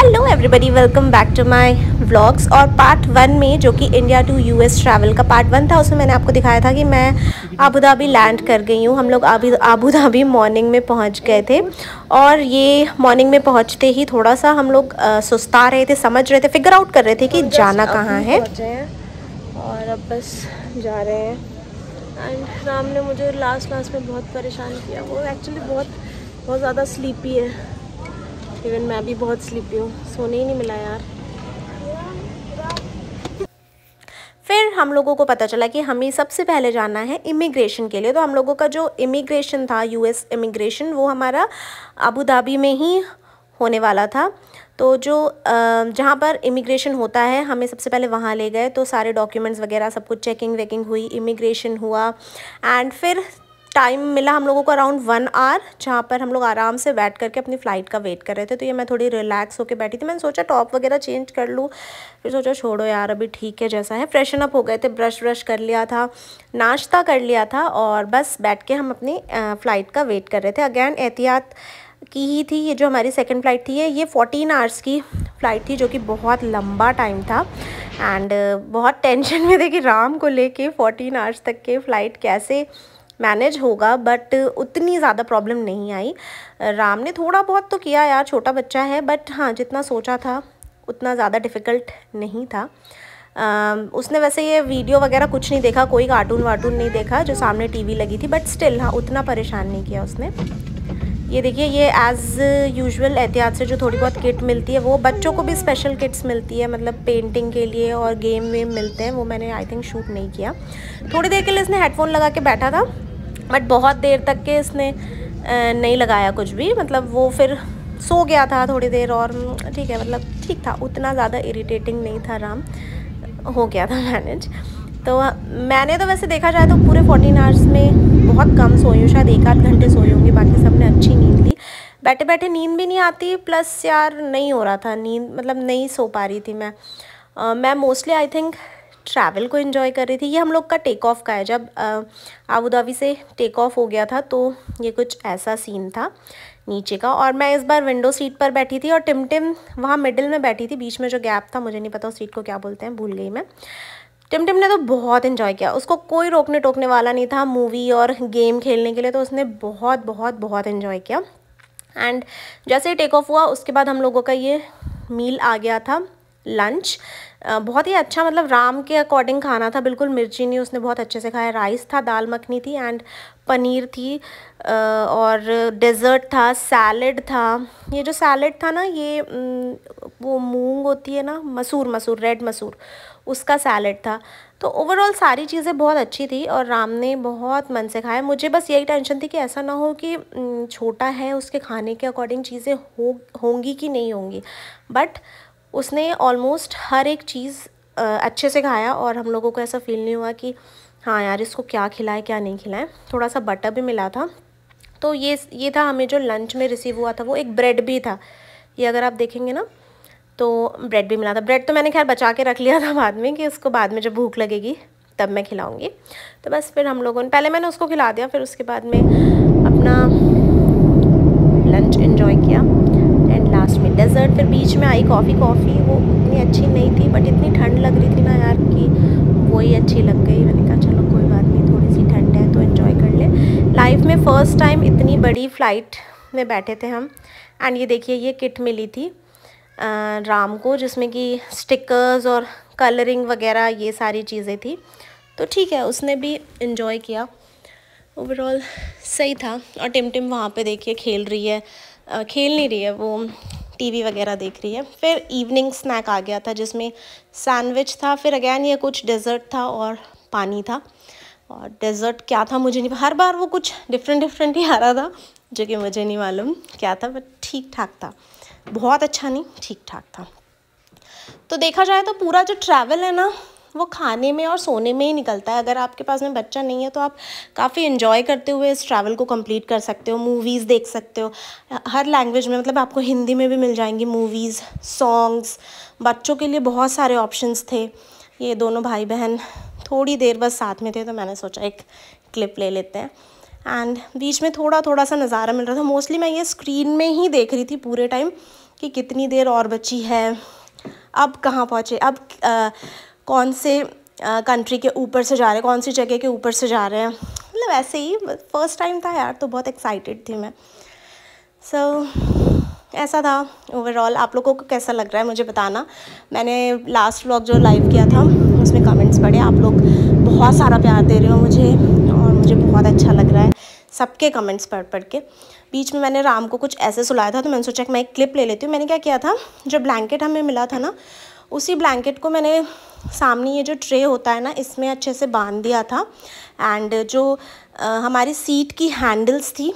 Hello everybody, welcome back to my vlogs. और part 1 में, जो कि इंडिया टू यूएस ट्रैवल का पार्ट 1 था, उसमें मैंने आपको दिखाया था कि मैं आबू धाबी लैंड कर गई हूँ। हम लोग आबू धाबी मॉर्निंग में पहुँच गए थे। और ये मॉर्निंग में पहुँचते ही थोड़ा सा हम लोग सुस्ता रहे थे, समझ रहे थे, फिगर आउट कर रहे थे कि जाना कहाँ है। और अब बस जा रहे हैं। एंड राम ने मुझे लास्ट में बहुत परेशान किया। वो एक्चुअली बहुत ज़्यादा स्लीपी है। इवन मैं भी बहुत स्लीपी हूँ, सोने ही नहीं मिला यार। फिर हम लोगों को पता चला कि हमें सबसे पहले जाना है इमिग्रेशन के लिए। तो हम लोगों का जो इमिग्रेशन था, यूएस इमिग्रेशन, वो हमारा अबू धाबी में ही होने वाला था। तो जो जहाँ पर इमिग्रेशन होता है, हमें सबसे पहले वहाँ ले गए। तो सारे डॉक्यूमेंट्स वगैरह सब कुछ चेकिंग वेकिंग हुई, इमिग्रेशन हुआ। एंड फिर टाइम मिला हम लोगों को अराउंड 1 आवर, जहाँ पर हम लोग आराम से बैठ करके अपनी फ़्लाइट का वेट कर रहे थे। तो ये मैं थोड़ी रिलैक्स होकर बैठी थी। मैंने सोचा टॉप वगैरह चेंज कर लूँ, फिर सोचा छोड़ो यार, अभी ठीक है जैसा है। फ्रेशन अप हो गए थे, ब्रश कर लिया था, नाश्ता कर लिया था, और बस बैठ के हम अपनी फ़्लाइट का वेट कर रहे थे। अगेन एहतियात की ही थी। ये जो हमारी सेकंड फ़्लाइट थी, ये 14 आवर्स की फ़्लाइट थी, जो कि बहुत लंबा टाइम था। एंड बहुत टेंशन में थे कि राम को लेके 14 आवर्स तक के फ़्लाइट कैसे मैनेज होगा। बट उतनी ज़्यादा प्रॉब्लम नहीं आई। राम ने थोड़ा बहुत तो किया यार, छोटा बच्चा है, बट हाँ, जितना सोचा था उतना ज़्यादा डिफ़िकल्ट नहीं था। उसने वैसे ये वीडियो वगैरह कुछ नहीं देखा, कोई कार्टून वार्टून नहीं देखा, जो सामने टीवी लगी थी, बट स्टिल हाँ, उतना परेशान नहीं किया उसने। ये देखिए, ये एज़ यूजुअल एहतियात से जो थोड़ी बहुत किट मिलती है, वो बच्चों को भी स्पेशल किट्स मिलती है, मतलब पेंटिंग के लिए और गेम वेम मिलते हैं। वो मैंने आई थिंक शूट नहीं किया। थोड़ी देर के लिए इसने हेडफोन लगा के बैठा था, बट बहुत देर तक के इसने नहीं लगाया कुछ भी। मतलब वो फिर सो गया था थोड़ी देर, और ठीक है, मतलब ठीक था, उतना ज़्यादा इरिटेटिंग नहीं था राम, हो गया था मैनेज। तो मैंने तो वैसे देखा जाए तो पूरे 14 आवर्स में बहुत कम सोई हूँ, शायद 1 आध घंटे सोई होंगी, बाकी सब ने अच्छी नींद ली। बैठे बैठे नींद भी नहीं आती, प्लस यार नहीं हो रहा था नींद, मतलब नहीं सो पा रही थी मैं मोस्टली आई थिंक ट्रैवल को एंजॉय कर रही थी। ये हम लोग का टेक ऑफ का है, जब आबू धाबी से टेक ऑफ हो गया था, तो ये कुछ ऐसा सीन था नीचे का। और मैं इस बार विंडो सीट पर बैठी थी, और टिमटिम वहाँ मिडिल में बैठी थी, बीच में जो गैप था, मुझे नहीं पता उस सीट को क्या बोलते हैं, भूल गई मैं। टिमटिम ने तो बहुत इन्जॉय किया, उसको कोई रोकने टोकने वाला नहीं था मूवी और गेम खेलने के लिए, तो उसने बहुत बहुत बहुत इन्जॉय किया। एंड जैसे ही टेक ऑफ हुआ, उसके बाद हम लोगों का ये मील आ गया था, लंच। बहुत ही अच्छा, मतलब राम के अकॉर्डिंग खाना था, बिल्कुल मिर्ची नहीं, उसने बहुत अच्छे से खाया। राइस था, दाल मखनी थी, एंड पनीर थी, और डेज़र्ट था, सैलड था। ये जो सैलड था ना, ये वो मूंग होती है ना, मसूर रेड मसूर, उसका सैलड था। तो ओवरऑल सारी चीज़ें बहुत अच्छी थी, और राम ने बहुत मन से खाया। मुझे बस यही टेंशन थी कि ऐसा ना हो कि छोटा है, उसके खाने के अकॉर्डिंग चीज़ें होंगी कि नहीं होंगी। बट उसने ऑलमोस्ट हर एक चीज़ अच्छे से खाया, और हम लोगों को ऐसा फील नहीं हुआ कि हाँ यार, इसको क्या खिलाएं क्या नहीं खिलाएं। थोड़ा सा बटर भी मिला था। तो ये था हमें जो लंच में रिसीव हुआ था। वो एक ब्रेड भी था, ये अगर आप देखेंगे ना, तो ब्रेड भी मिला था। ब्रेड तो मैंने खैर बचा के रख लिया था बाद में, कि उसको बाद में जब भूख लगेगी तब मैं खिलाऊंगी। तो बस फिर हम लोगों ने, पहले मैंने उसको खिला दिया, फिर उसके बाद में अपना लंच एंजॉय किया। एंड लास्ट में डेज़र्ट, फिर बीच में आई कॉफ़ी। वो उतनी अच्छी नहीं थी, बट इतनी ठंड लग रही थी ना यार, कि वही अच्छी लग गई। मैंने कहा चलो कोई बात नहीं, थोड़ी सी ठंड है तो एंजॉय कर ले। लाइफ में फ़र्स्ट टाइम इतनी बड़ी फ़्लाइट में बैठे थे हम। एंड ये देखिए, ये किट मिली थी राम को, जिसमें कि स्टिकर्स और कलरिंग वगैरह ये सारी चीज़ें थी। तो ठीक है, उसने भी इन्जॉय किया। ओवरऑल सही था। और टिमटिम वहाँ पे देखिए खेल रही है, खेल नहीं रही है, वो टीवी वगैरह देख रही है। फिर इवनिंग स्नैक आ गया था, जिसमें सैंडविच था, फिर अगैन ये कुछ डेज़र्ट था और पानी था। और डेज़र्ट क्या था मुझे नहीं, हर बार वो कुछ डिफरेंट ही आ रहा था, जो कि मुझे नहीं मालूम क्या था, बट ठीक ठाक था, बहुत अच्छा नहीं, ठीक ठाक था। तो देखा जाए तो पूरा जो ट्रैवल है ना, वो खाने में और सोने में ही निकलता है। अगर आपके पास में बच्चा नहीं है, तो आप काफ़ी इन्जॉय करते हुए इस ट्रैवल को कंप्लीट कर सकते हो। मूवीज़ देख सकते हो हर लैंग्वेज में, मतलब आपको हिंदी में भी मिल जाएंगी मूवीज़, सॉन्ग्स। बच्चों के लिए बहुत सारे ऑप्शंस थे। ये दोनों भाई बहन थोड़ी देर बस साथ में थे, तो मैंने सोचा एक क्लिप ले लेते हैं। एंड बीच में थोड़ा सा नज़ारा मिल रहा था। मोस्टली मैं ये स्क्रीन में ही देख रही थी पूरे टाइम, कि कितनी देर और बची है, अब कहाँ पहुँचे, अब कौन से कंट्री के ऊपर से जा रहे हैं, कौन सी जगह के ऊपर से जा रहे हैं। मतलब ऐसे ही फर्स्ट टाइम था यार, तो बहुत एक्साइटेड थी मैं। सो ऐसा था ओवरऑल। आप लोगों को कैसा लग रहा है मुझे बताना। मैंने लास्ट व्लॉग जो लाइव किया था उसमें कमेंट्स पढ़े, आप लोग बहुत सारा प्यार दे रहे हो मुझे और मुझे बहुत अच्छा लग रहा है सबके कमेंट्स पढ़ के। बीच में मैंने राम को कुछ ऐसे सुलाया था, तो मैंने सोचा कि मैं एक क्लिप ले लेती हूँ। मैंने क्या किया था, जो ब्लैंकेट हमें मिला था ना, उसी ब्लैंकेट को मैंने सामने ये जो ट्रे होता है ना, इसमें अच्छे से बांध दिया था। एंड जो हमारी सीट की हैंडल्स थी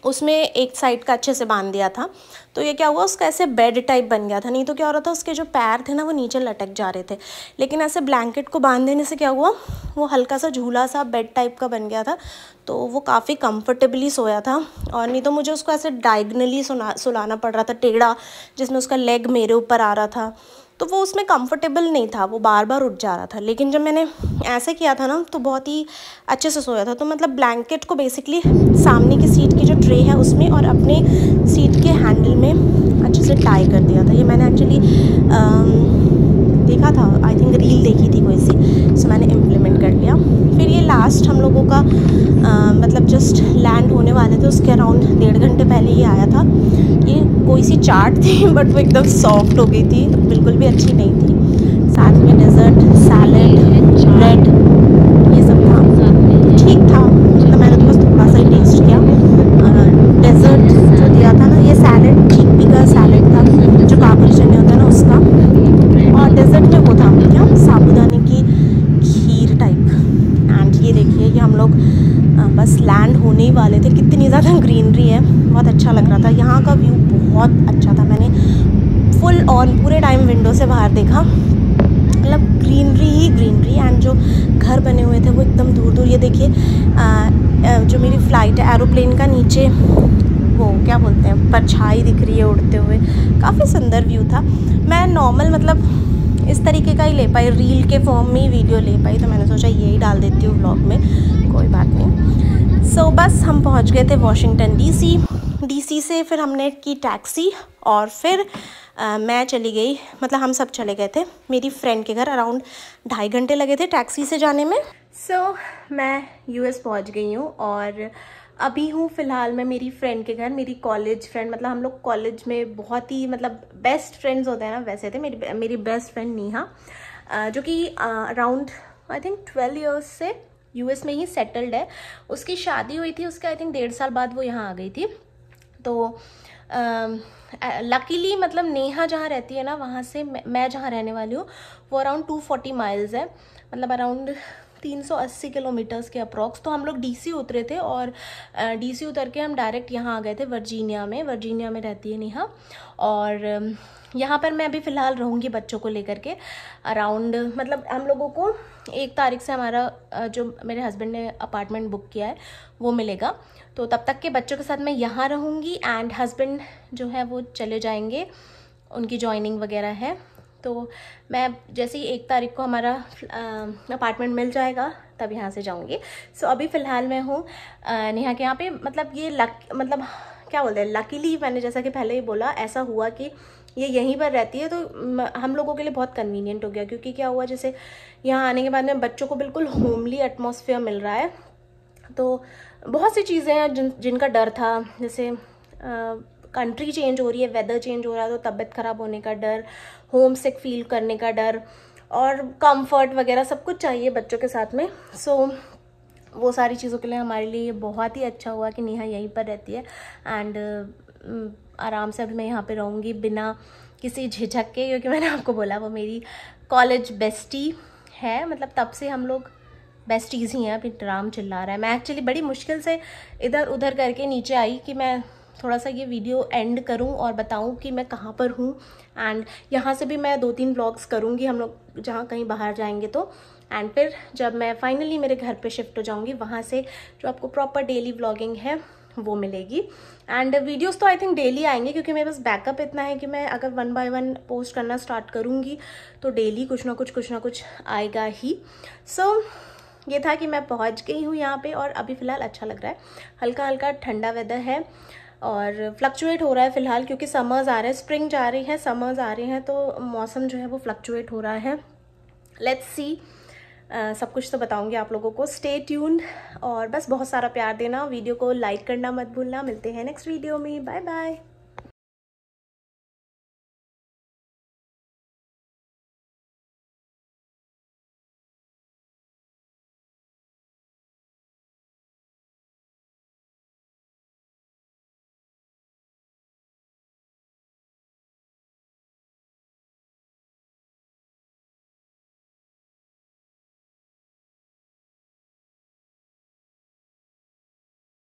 उसमें एक साइड का अच्छे से बांध दिया था। तो ये क्या हुआ, उसका ऐसे बेड टाइप बन गया था। नहीं तो क्या हो रहा था, उसके जो पैर थे ना वो नीचे लटक जा रहे थे। लेकिन ऐसे ब्लैंकेट को बांध देने से क्या हुआ, वो हल्का सा झूला सा बेड टाइप का बन गया था, तो वो काफ़ी कंफर्टेबली सोया था। और नहीं तो मुझे उसको ऐसे डायगनली सुलाना पड़ रहा था, टेढ़ा, जिसमें उसका लेग मेरे ऊपर आ रहा था, तो वो उसमें कंफर्टेबल नहीं था, वो बार बार उठ जा रहा था। लेकिन जब मैंने ऐसे किया था ना, तो बहुत ही अच्छे से सोया था। तो मतलब ब्लैंकेट को बेसिकली सामने की सीट की जो ट्रे है उसमें और अपने सीट के हैंडल में अच्छे से टाई कर दिया था। ये मैंने एक्चुअली देखा था, आई थिंक रील देखी थी कोई सी, सो मैंने इम्प्लीमेंट कर लिया। फिर ये लास्ट हम लोगों का मतलब जस्ट लैंड होने वाले थे, उसके अराउंड 1.5 घंटे पहले ये आया था। ये कोई सी चाट थी बट वो एकदम सॉफ्ट हो गई थी, बिल्कुल भी अच्छी नहीं थी। साथ में डेजर्ट, सैलेड, ब्रेड, ये सब था, ठीक था। मतलब मैंने तो बस थोड़ा सा ही टेस्ट किया। डेजर्ट जो दिया था ना, ये सैलेड चिकपी का सैलेड था, जो काबुली चने होता है ना उसका। और डेजर्ट में वो था क्या, साबूदाने की खीर टाइप। एंड ये देखिए, ये हम लोग बस लैंड होने ही वाले थे। कितनी ज़्यादा ग्रीनरी है, बहुत अच्छा लग रहा था। यहाँ का व्यू बहुत अच्छा था। मैंने फुल ऑन पूरे टाइम विंडो से बाहर देखा, मतलब ग्रीनरी ही ग्रीनरी। एंड जो घर बने हुए थे वो एकदम दूर दूर। ये देखिए जो मेरी फ़्लाइट है एरोप्लेन का, नीचे वो क्या बोलते हैं, परछाई दिख रही है उड़ते हुए। काफ़ी सुंदर व्यू था। मैं नॉर्मल मतलब इस तरीके का ही ले पाई, रील के फॉर्म में ही वीडियो ले पाई, तो मैंने सोचा यही डाल देती हूँ व्लॉग में, कोई बात नहीं। सो बस हम पहुँच गए थे वॉशिंगटन डीसी से फिर हमने की टैक्सी और फिर मैं चली गई, मतलब हम सब चले गए थे मेरी फ्रेंड के घर। अराउंड 2.5 घंटे लगे थे टैक्सी से जाने में। सो मैं यूएस पहुंच गई हूँ और अभी हूँ फ़िलहाल मैं मेरी फ्रेंड के घर। मेरी कॉलेज फ्रेंड, मतलब हम लोग कॉलेज में बहुत ही मतलब बेस्ट फ्रेंड्स होते हैं ना, वैसे थे। मेरी बेस्ट फ्रेंड नेहा, जो कि अराउंड आई थिंक 12 ईयर्स से यूएस में ही सेटल्ड है। उसकी शादी हुई थी, उसके आई थिंक 1.5 साल बाद वो यहाँ आ गई थी। तो लकीली मतलब नेहा जहाँ रहती है ना, वहाँ से मैं जहाँ रहने वाली हूँ वो अराउंड 240 माइल्स है, मतलब अराउंड 380 किलोमीटर्स के अप्रॉक्स। तो हम लोग डीसी उतरे थे और डीसी उतर के हम डायरेक्ट यहाँ आ गए थे वर्जीनिया में रहती है नेहा। और यहाँ पर मैं अभी फ़िलहाल रहूँगी बच्चों को लेकर के। अराउंड मतलब हम लोगों को 1 तारीख से हमारा जो मेरे हस्बैंड ने अपार्टमेंट बुक किया है वो मिलेगा, तो तब तक के बच्चों के साथ मैं यहाँ रहूँगी। एंड हस्बैंड जो है वो चले जाएंगे, उनकी जॉइनिंग वगैरह है। तो मैं जैसे ही 1 तारीख को हमारा अपार्टमेंट मिल जाएगा तब यहाँ से जाऊँगी। सो अभी फ़िलहाल मैं हूँ नेहा के यहाँ पे। मतलब ये मतलब क्या बोलते हैं, लकीली मैंने जैसा कि पहले ही बोला, ऐसा हुआ कि ये यहीं पर रहती है, तो हम लोगों के लिए बहुत कन्वीनियंट हो गया। क्योंकि क्या हुआ, जैसे यहाँ आने के बाद में बच्चों को बिल्कुल होमली एटमॉस्फेयर मिल रहा है। तो बहुत सी चीज़ें हैं जिनका डर था, जैसे कंट्री चेंज हो रही है, वेदर चेंज हो रहा है, तो तबीयत ख़राब होने का डर, होम सिक फील करने का डर, और कंफर्ट वगैरह सब कुछ चाहिए बच्चों के साथ में। सो वो सारी चीज़ों के लिए हमारे लिए ये बहुत ही अच्छा हुआ कि नेहा यहीं पर रहती है। एंड आराम से अभी मैं यहाँ पे रहूँगी बिना किसी झिझक के, क्योंकि मैंने आपको बोला वो मेरी कॉलेज बेस्टी है। मतलब तब से हम लोग बेस्टीज़ ही हैं। अभी ड्राम चिल्ला रहा है। मैं एक्चुअली बड़ी मुश्किल से इधर उधर करके नीचे आई कि मैं थोड़ा सा ये वीडियो एंड करूं और बताऊं कि मैं कहाँ पर हूँ। एंड यहाँ से भी मैं 2-3 व्लॉग्स करूँगी हम लोग जहाँ कहीं बाहर जाएंगे तो। एंड फिर जब मैं फाइनली मेरे घर पे शिफ्ट हो जाऊँगी, वहाँ से जो आपको प्रॉपर डेली व्लॉगिंग है वो मिलेगी। एंड वीडियोस तो आई थिंक डेली आएंगे, क्योंकि मेरे पास बैकअप इतना है कि मैं अगर 1 बाय 1 पोस्ट करना स्टार्ट करूँगी तो डेली कुछ ना कुछ आएगा ही। सो ये था कि मैं पहुँच गई हूँ यहाँ पे और अभी फ़िलहाल अच्छा लग रहा है। हल्का हल्का ठंडा वेदर है, और फ्लक्चुएट हो रहा है फ़िलहाल, क्योंकि समर्स आ रहे हैं, स्प्रिंग जा रही है, समर्स आ रहे हैं, तो मौसम जो है वो फ्लक्चुएट हो रहा है। लेट्स सी, सब कुछ तो बताऊंगी आप लोगों को। स्टे ट्यून्ड और बस बहुत सारा प्यार देना, वीडियो को लाइक करना मत भूलना। मिलते हैं नेक्स्ट वीडियो में, बाय बाय।